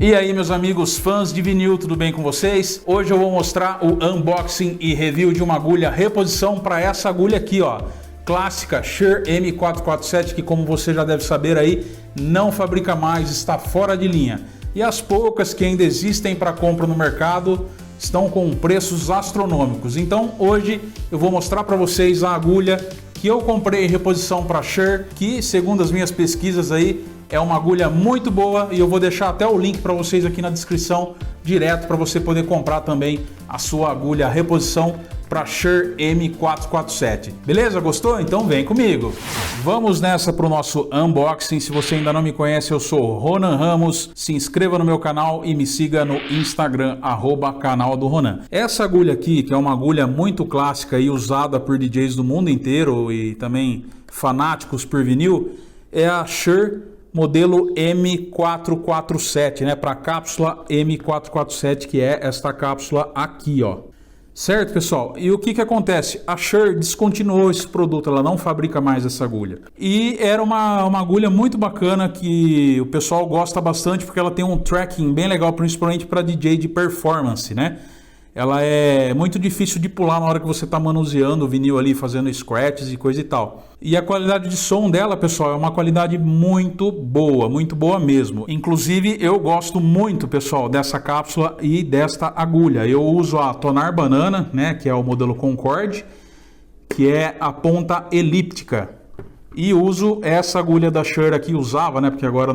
E aí, meus amigos fãs de vinil, tudo bem com vocês? Hoje eu vou mostrar o unboxing e review de uma agulha reposição para essa agulha aqui, ó, clássica Shure M447, que como você já deve saber aí, não fabrica mais, está fora de linha. E as poucas que ainda existem para compra no mercado estão com preços astronômicos. Então hoje eu vou mostrar para vocês a agulha que eu comprei em reposição para Shure, que segundo as minhas pesquisas aí, é uma agulha muito boa e eu vou deixar até o link para vocês aqui na descrição direto para você poder comprar também a sua agulha reposição para Shure M447. Beleza? Gostou? Então vem comigo. Vamos nessa para o nosso unboxing. Se você ainda não me conhece, eu sou Ronan Ramos. Se inscreva no meu canal e me siga no Instagram, @canal do Ronan. Essa agulha aqui, que é uma agulha muito clássica e usada por DJs do mundo inteiro e também fanáticos por vinil, é a Shure modelo M447, né, para cápsula M447, que é esta cápsula aqui, ó. Certo, pessoal? E o que acontece? A Shure descontinuou esse produto, ela não fabrica mais essa agulha. E era uma agulha muito bacana que o pessoal gosta bastante porque ela tem um tracking bem legal, principalmente para DJ de performance, né? Ela é muito difícil de pular na hora que você está manuseando o vinil ali, fazendo scratches e coisa e tal. E a qualidade de som dela, pessoal, é uma qualidade muito boa mesmo. Inclusive, eu gosto muito, pessoal, dessa cápsula e desta agulha. Eu uso a Tonar Banana, né, que é o modelo Concorde, que é a ponta elíptica. E uso essa agulha da Shure aqui, usava, né, porque agora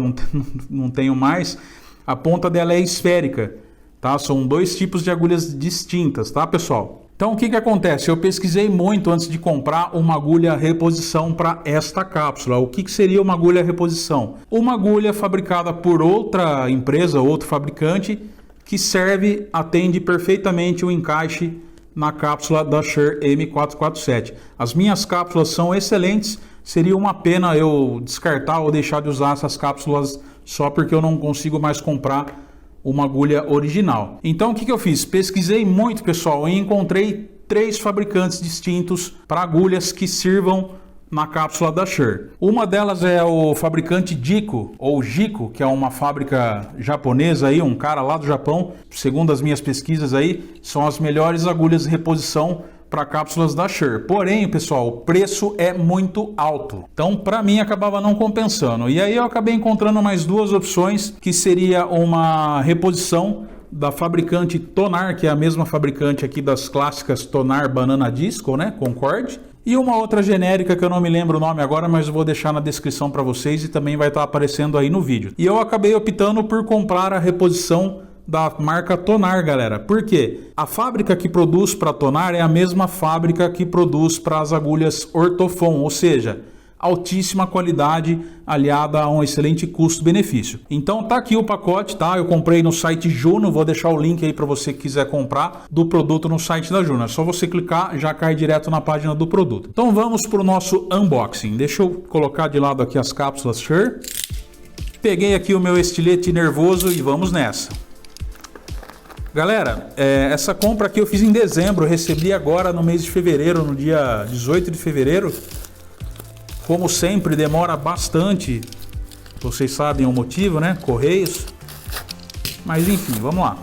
não tenho mais. A ponta dela é esférica. Tá? São dois tipos de agulhas distintas, tá, pessoal? Então o que acontece? Eu pesquisei muito antes de comprar uma agulha reposição para esta cápsula. O que seria uma agulha reposição? Uma agulha fabricada por outra empresa, outro fabricante, que atende perfeitamente o encaixe na cápsula da Shure M447. As minhas cápsulas são excelentes, seria uma pena eu descartar ou deixar de usar essas cápsulas só porque eu não consigo mais comprar uma agulha original. Então o que eu fiz? Pesquisei muito, pessoal, e encontrei 3 fabricantes distintos para agulhas que sirvam na cápsula da Shure. Uma delas é o fabricante Dico, ou Jico, que é uma fábrica japonesa aí, um cara lá do Japão. Segundo as minhas pesquisas aí, são as melhores agulhas de reposição para cápsulas da Shure. Porém, pessoal, o preço é muito alto. Então, para mim, acabava não compensando. E aí eu acabei encontrando mais 2 opções, que seria uma reposição da fabricante Tonar, que é a mesma fabricante aqui das clássicas Tonar Banana Disco, né, Concorde. E uma outra genérica que eu não me lembro o nome agora, mas eu vou deixar na descrição para vocês e também vai estar aparecendo aí no vídeo. E eu acabei optando por comprar a reposição da marca Tonar, galera. Por quê? A fábrica que produz para Tonar é a mesma fábrica que produz para as agulhas Ortofon, ou seja, altíssima qualidade aliada a um excelente custo-benefício. Então tá aqui o pacote, tá? Eu comprei no site Juno, vou deixar o link aí para você que quiser comprar do produto no site da Juno. É só você clicar, já cai direto na página do produto. Então vamos para o nosso unboxing. Deixa eu colocar de lado aqui as cápsulas Shure. Peguei aqui o meu estilete nervoso e vamos nessa. Galera, essa compra aqui eu fiz em dezembro, eu recebi agora no mês de fevereiro, no dia 18 de fevereiro. Como sempre, demora bastante, vocês sabem o motivo, né? Correios. Mas enfim, vamos lá.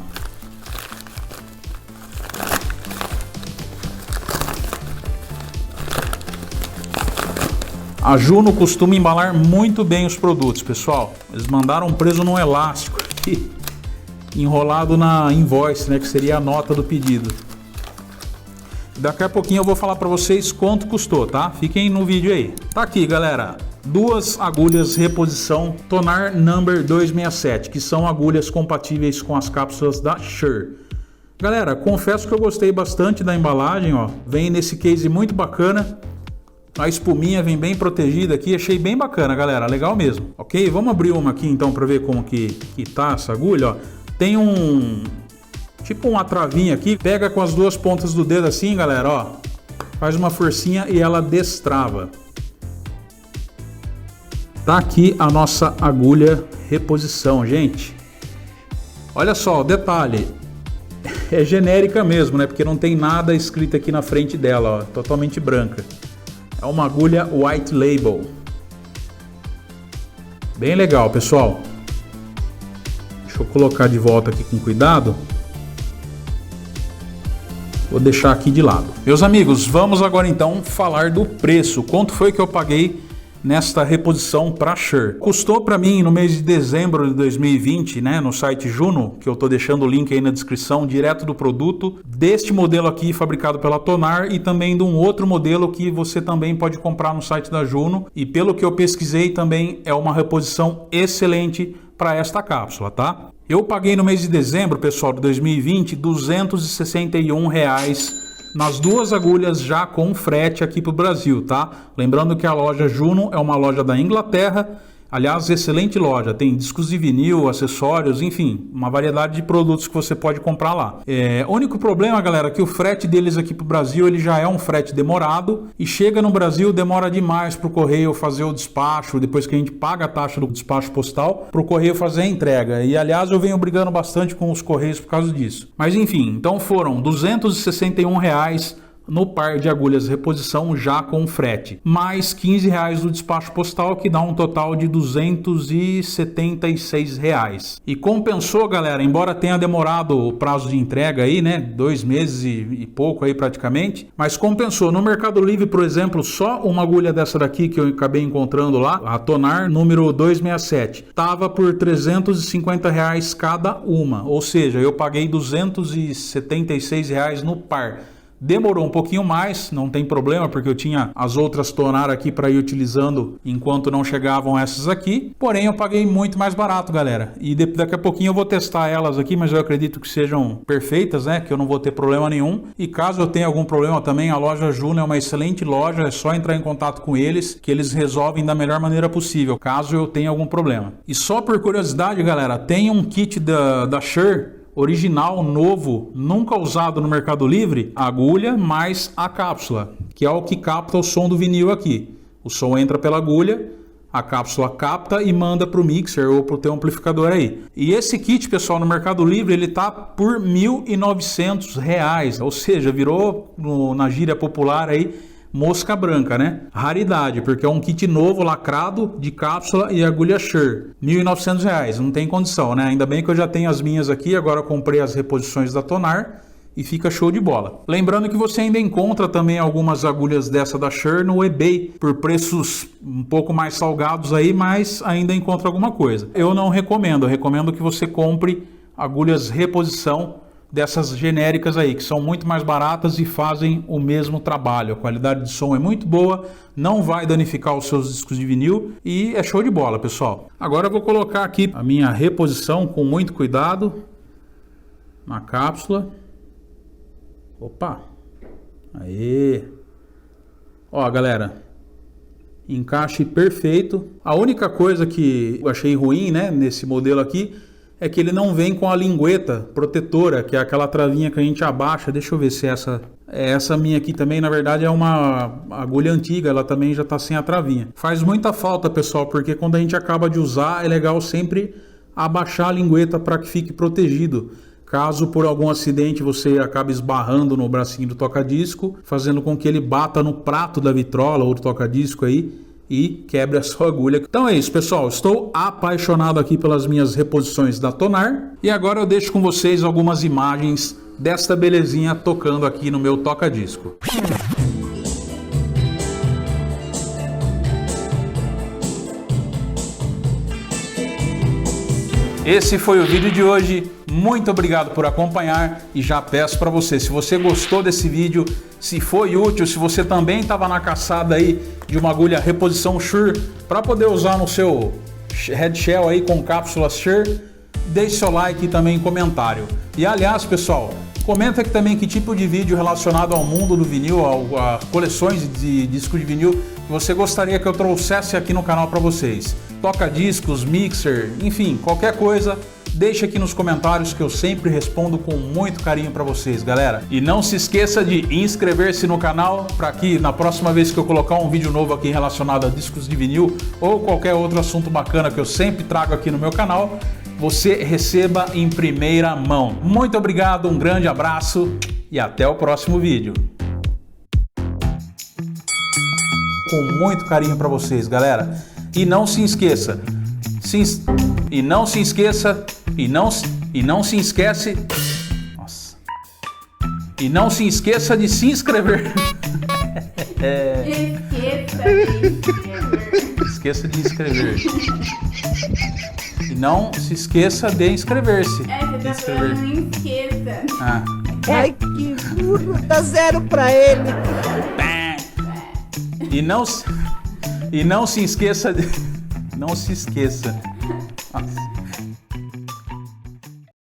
A Juno costuma embalar muito bem os produtos, pessoal. Eles mandaram preso num elástico aqui, enrolado na invoice, né, que seria a nota do pedido. Daqui a pouquinho eu vou falar para vocês quanto custou, tá? Fiquem no vídeo aí. Tá aqui, galera, 2 agulhas reposição Tonar Number 267, que são agulhas compatíveis com as cápsulas da Shure. Galera, confesso que eu gostei bastante da embalagem, ó. Vem nesse case muito bacana. A espuminha vem bem protegida aqui, achei bem bacana, galera, legal mesmo. Ok, vamos abrir uma aqui então para ver como que tá essa agulha, ó. Tem tipo uma travinha aqui, pega com as 2 pontas do dedo assim, galera, ó. Faz uma forcinha e ela destrava. Tá aqui a nossa agulha reposição, gente. Olha só, o detalhe. É genérica mesmo, né? Porque não tem nada escrito aqui na frente dela, ó. Totalmente branca. É uma agulha White Label. Bem legal, pessoal. Deixa Deixa eu colocar de volta aqui com cuidado. Vou deixar aqui de lado. Meus amigos, vamos agora então falar do preço. Quanto foi que eu paguei nesta reposição para Shure? Custou para mim no mês de dezembro de 2020, né, no site Juno, que eu estou deixando o link aí na descrição, direto do produto, deste modelo aqui fabricado pela Tonar e também de um outro modelo que você também pode comprar no site da Juno. E pelo que eu pesquisei também é uma reposição excelente para esta cápsula, tá? Eu paguei no mês de dezembro, pessoal, de 2020, R$ 261 nas duas agulhas já com frete aqui para o Brasil, tá? Lembrando que a loja Juno é uma loja da Inglaterra, aliás, excelente loja, tem discos de vinil, acessórios, enfim, uma variedade de produtos que você pode comprar lá. O único problema, galera, é que o frete deles aqui para o Brasil, ele já é um frete demorado e chega no Brasil, demora demais para o correio fazer o despacho, depois que a gente paga a taxa do despacho postal, para o correio fazer a entrega. E, aliás, eu venho brigando bastante com os correios por causa disso. Mas, enfim, então foram R$ 261 no par de agulhas reposição já com frete, mais R$ 15 do despacho postal, que dá um total de R$ 276. E compensou, galera, embora tenha demorado o prazo de entrega aí, né, 2 meses e pouco aí praticamente, mas compensou. No Mercado Livre, por exemplo, só uma agulha dessa daqui que eu acabei encontrando lá, a Tonar número 267, tava por R$ 350 cada uma, ou seja, eu paguei R$ 276 no par. Demorou um pouquinho mais, não tem problema, porque eu tinha as outras Tonar aqui para ir utilizando enquanto não chegavam essas aqui. Porém, eu paguei muito mais barato, galera. E daqui a pouquinho eu vou testar elas aqui, mas eu acredito que sejam perfeitas, né? Que eu não vou ter problema nenhum. E caso eu tenha algum problema também, a loja Juno é uma excelente loja, é só entrar em contato com eles, que eles resolvem da melhor maneira possível, caso eu tenha algum problema. E só por curiosidade, galera, tem um kit da Shure original, novo, nunca usado no Mercado Livre, agulha mais a cápsula, que é o que capta o som do vinil aqui. O som entra pela agulha, a cápsula capta e manda para o mixer ou para o teu amplificador aí. E esse kit, pessoal, no Mercado Livre, ele tá por R$ 1.900, ou seja, virou na gíria popular aí, mosca branca, né? Raridade, porque é um kit novo, lacrado, de cápsula e agulha Shure. R$ 1.900, não tem condição, né? Ainda bem que eu já tenho as minhas aqui, agora eu comprei as reposições da Tonar e fica show de bola. Lembrando que você ainda encontra também algumas agulhas dessa da Shure no eBay, por preços um pouco mais salgados aí, mas ainda encontra alguma coisa. Eu não recomendo, eu recomendo que você compre agulhas reposição dessas genéricas aí, que são muito mais baratas e fazem o mesmo trabalho. A qualidade de som é muito boa, não vai danificar os seus discos de vinil e é show de bola, pessoal. Agora eu vou colocar aqui a minha reposição com muito cuidado na cápsula. Opa! Aê! Ó, galera, encaixe perfeito. A única coisa que eu achei ruim, né, nesse modelo aqui, é que ele não vem com a lingueta protetora, que é aquela travinha que a gente abaixa. Deixa eu ver se essa minha aqui também, na verdade, é uma agulha antiga, ela também já está sem a travinha. Faz muita falta, pessoal, porque quando a gente acaba de usar, é legal sempre abaixar a lingueta para que fique protegido. Caso por algum acidente você acabe esbarrando no bracinho do toca-disco, fazendo com que ele bata no prato da vitrola ou do toca-disco aí, e quebre a sua agulha. Então é isso, pessoal, estou apaixonado aqui pelas minhas reposições da Tonar e agora eu deixo com vocês algumas imagens desta belezinha tocando aqui no meu toca-disco. Esse foi o vídeo de hoje, muito obrigado por acompanhar e já peço para você, se você gostou desse vídeo, se foi útil, se você também estava na caçada aí de uma agulha reposição Shure para poder usar no seu head shell aí com cápsulas Shure, deixe seu like e também comentário. E aliás, pessoal, comenta aqui também que tipo de vídeo relacionado ao mundo do vinil, a coleções de disco de vinil que você gostaria que eu trouxesse aqui no canal para vocês. Toca-discos, mixer, enfim, qualquer coisa, deixa aqui nos comentários que eu sempre respondo com muito carinho para vocês, galera. E não se esqueça de inscrever-se no canal para que na próxima vez que eu colocar um vídeo novo aqui relacionado a discos de vinil ou qualquer outro assunto bacana que eu sempre trago aqui no meu canal, você receba em primeira mão. Muito obrigado, um grande abraço e até o próximo vídeo. Com muito carinho para vocês, galera. E não se esqueça, E não se esquece... Nossa. E não se esqueça de se inscrever. Esqueça de inscrever. E não se esqueça de inscrever-se. Você tá falando não esqueça. Ai, que burro, dá 0 pra ele. E não se esqueça de... Não se esqueça. Nossa.